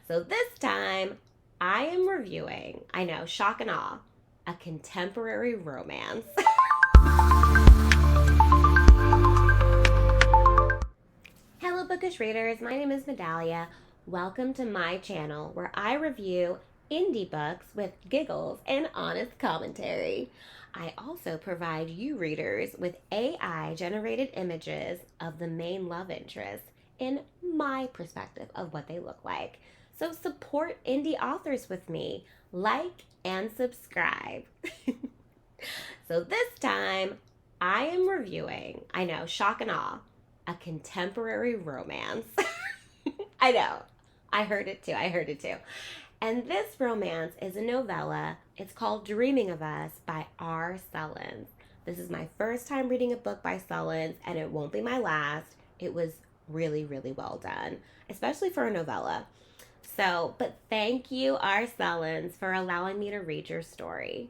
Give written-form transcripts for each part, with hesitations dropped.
So this time, I am reviewing, I know, shock and awe, a contemporary romance. Hello, bookish readers. My name is Medallio. Welcome to my channel where I review indie books with giggles and honest commentary. I also provide you readers with AI generated images of the main love interest in my perspective of what they look like. So support indie authors with me. Like and subscribe. So this time, I am reviewing, I know, shock and awe, a contemporary romance. I know. I heard it too. I heard it too. And this romance is a novella. It's called Dreaming of Us by R. Sullins. This is my first time reading a book by Sullins, and it won't be my last. It was really, really well done, especially for a novella. So, but thank you, R. Sullins, for allowing me to read your story.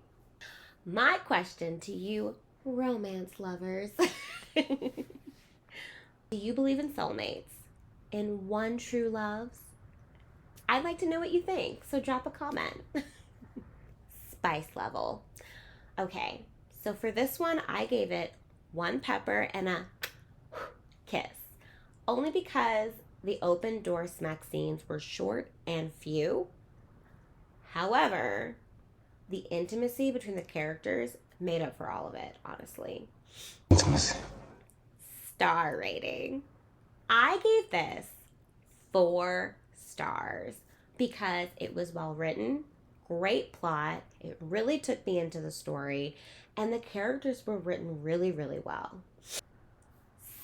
My question to you, romance lovers. Do you believe in soulmates? In one true loves? I'd like to know what you think, so drop a comment. Spice level. Okay, so for this one, I gave it one pepper and a kiss. Only because the open door smack scenes were short and few. However, the intimacy between the characters made up for all of it, honestly. Intimacy. Star rating. I gave this 4 stars because it was well written, great plot, it really took me into the story, and the characters were written really, really well.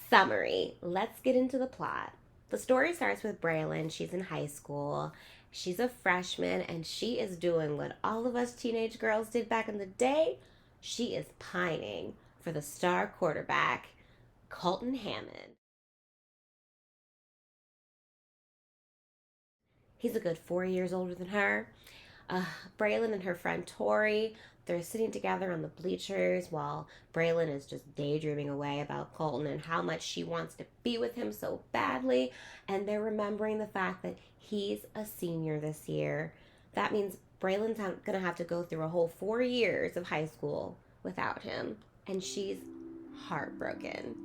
Summary. Let's get into the plot. The story starts with Braylin. She's in high school. She's a freshman and she is doing what all of us teenage girls did back in the day. She is pining for the star quarterback, Colton Hammond. He's a good 4 years older than her. Uh, Braylon and her friend Tori, they're sitting together on the bleachers while Braylon is just daydreaming away about Colton and how much she wants to be with him so badly. And they're remembering the fact that he's a senior this year. That means Braylon's going to have to go through a whole 4 years of high school without him. And she's heartbroken.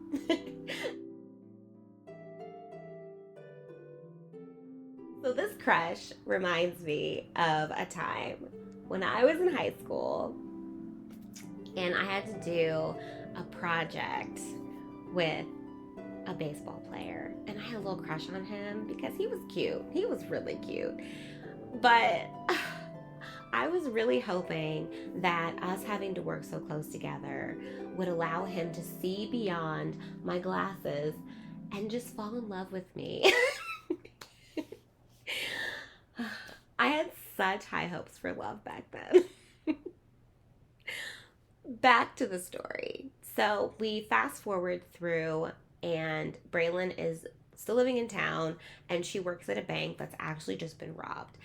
So this crush reminds me of a time when I was in high school and I had to do a project with a baseball player. And I had a little crush on him because he was cute. He was really cute. But I was really hoping that us having to work so close together would allow him to see beyond my glasses and just fall in love with me. I had such high hopes for love back then. Back to the story. So we fast forward through, and Braylon is still living in town, and she works at a bank that's actually just been robbed.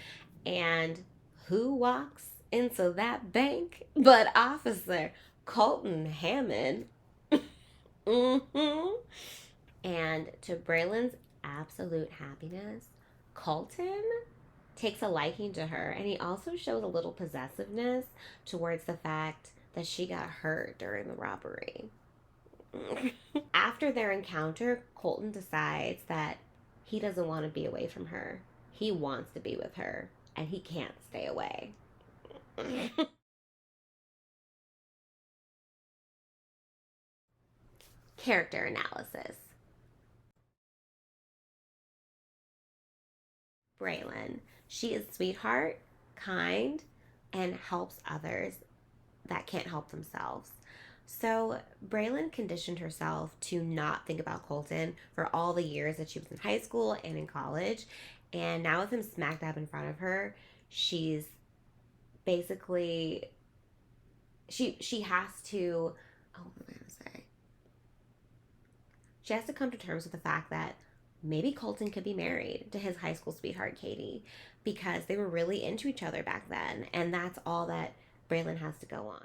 And who walks into that bank but Officer Colton Hammond? Mm-hmm. And to Braylon's absolute happiness, Colton takes a liking to her, and he also shows a little possessiveness towards the fact that she got hurt during the robbery. After their encounter, Colton decides that he doesn't want to be away from her. He wants to be with her, and he can't stay away. Character analysis. Braylon. She is sweetheart, kind, and helps others that can't help themselves. So Braylon conditioned herself to not think about Colton for all the years that she was in high school and in college. And now with him smack dab in front of her, she's basically she has to what am I gonna say? She has to come to terms with the fact that maybe Colton could be married to his high school sweetheart Katie because they were really into each other back then, and that's all that Braylon has to go on.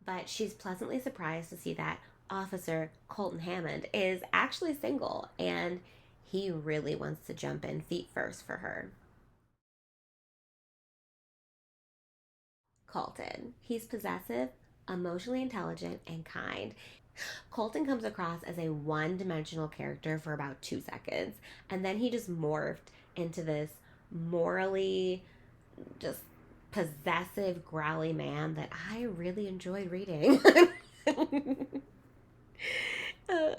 But she's pleasantly surprised to see that Officer Colton Hammond is actually single and he really wants to jump in feet first for her. Colton. He's possessive, emotionally intelligent, and kind. Colton comes across as a one dimensional character for about 2 seconds, and then he just morphed into this morally just possessive, growly man that I really enjoyed reading. Uh,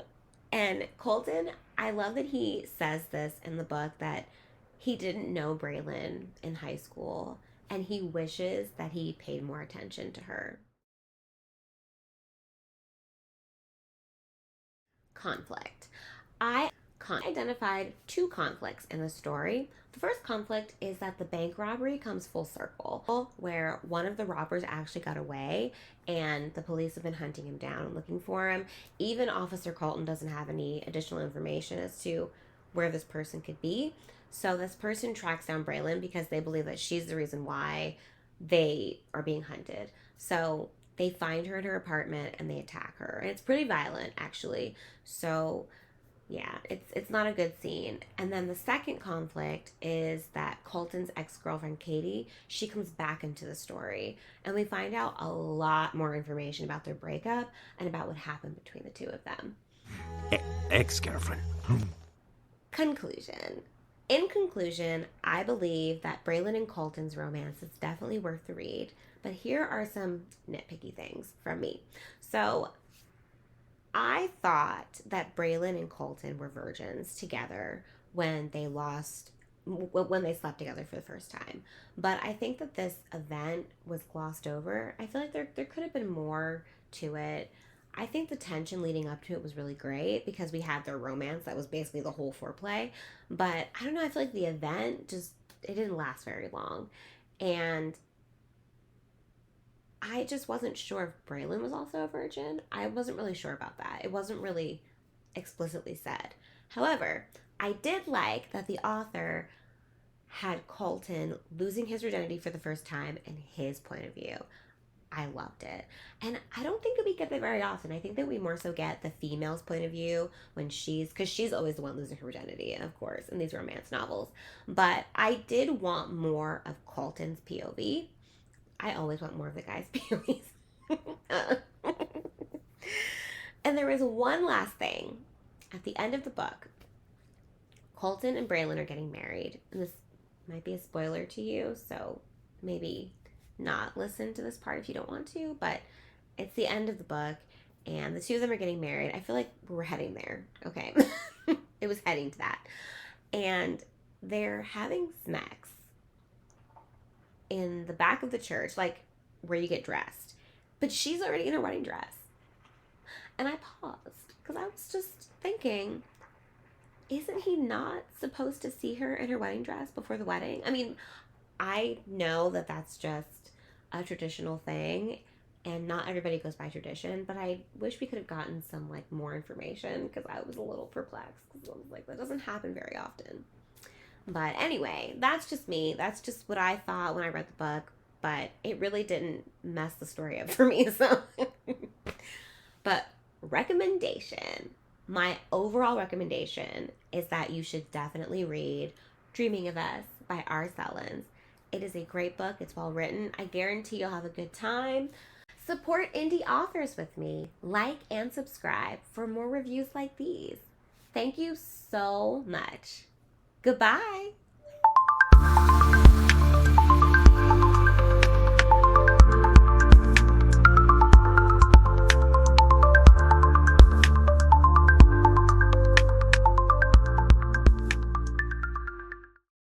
and Colton, I love that he says this in the book that he didn't know Braylin in high school and he wishes that he paid more attention to her. Conflict. I identified two conflicts in the story. The first conflict is that the bank robbery comes full circle, where one of the robbers actually got away and the police have been hunting him down and looking for him. Even Officer Colton doesn't have any additional information as to where this person could be. So this person tracks down Braylon because they believe that she's the reason why they are being hunted. So they find her at her apartment and they attack her. And it's pretty violent, actually. So yeah, it's not a good scene. And then the second conflict is that Colton's ex-girlfriend Katie, she comes back into the story and we find out a lot more information about their breakup and about what happened between the two of them. Ex-girlfriend. Conclusion. In conclusion, I believe that Braylon and Colton's romance is definitely worth the read, but here are some nitpicky things from me. So I thought that Braylon and Colton were virgins together when they slept together for the first time. But I think that this event was glossed over. I feel like there could have been more to it. I think the tension leading up to it was really great because we had their romance that was basically the whole foreplay. But I don't know, I feel like the event it didn't last very long. And I just wasn't sure if Braylon was also a virgin. I wasn't really sure about that. It wasn't really explicitly said. However, I did like that the author had Colton losing his virginity for the first time in his point of view. I loved it. And I don't think that we get that very often. I think that we more so get the female's point of view because she's always the one losing her virginity, of course, in these romance novels. But I did want more of Colton's POV. I always want more of the guys' POVs. And there was one last thing. At the end of the book, Colton and Braylon are getting married. And this might be a spoiler to you, so maybe not listen to this part if you don't want to, but it's the end of the book and the two of them are getting married. I feel like we're heading there, okay? It was heading to that. And they're having sex in the back of the church, like where you get dressed. But she's already in her wedding dress. And I paused because I was just thinking, isn't he not supposed to see her in her wedding dress before the wedding? I mean, I know that that's just a traditional thing and not everybody goes by tradition, but I wish we could have gotten some like more information because I was a little perplexed because I was like, that doesn't happen very often. But anyway, that's just me. That's just what I thought when I read the book, but it really didn't mess the story up for me. So, but recommendation. My overall recommendation is that you should definitely read Dreaming of Us by R. Sullins. It is a great book. It's well written. I guarantee you'll have a good time. Support indie authors with me. Like and subscribe for more reviews like these. Thank you so much. Goodbye.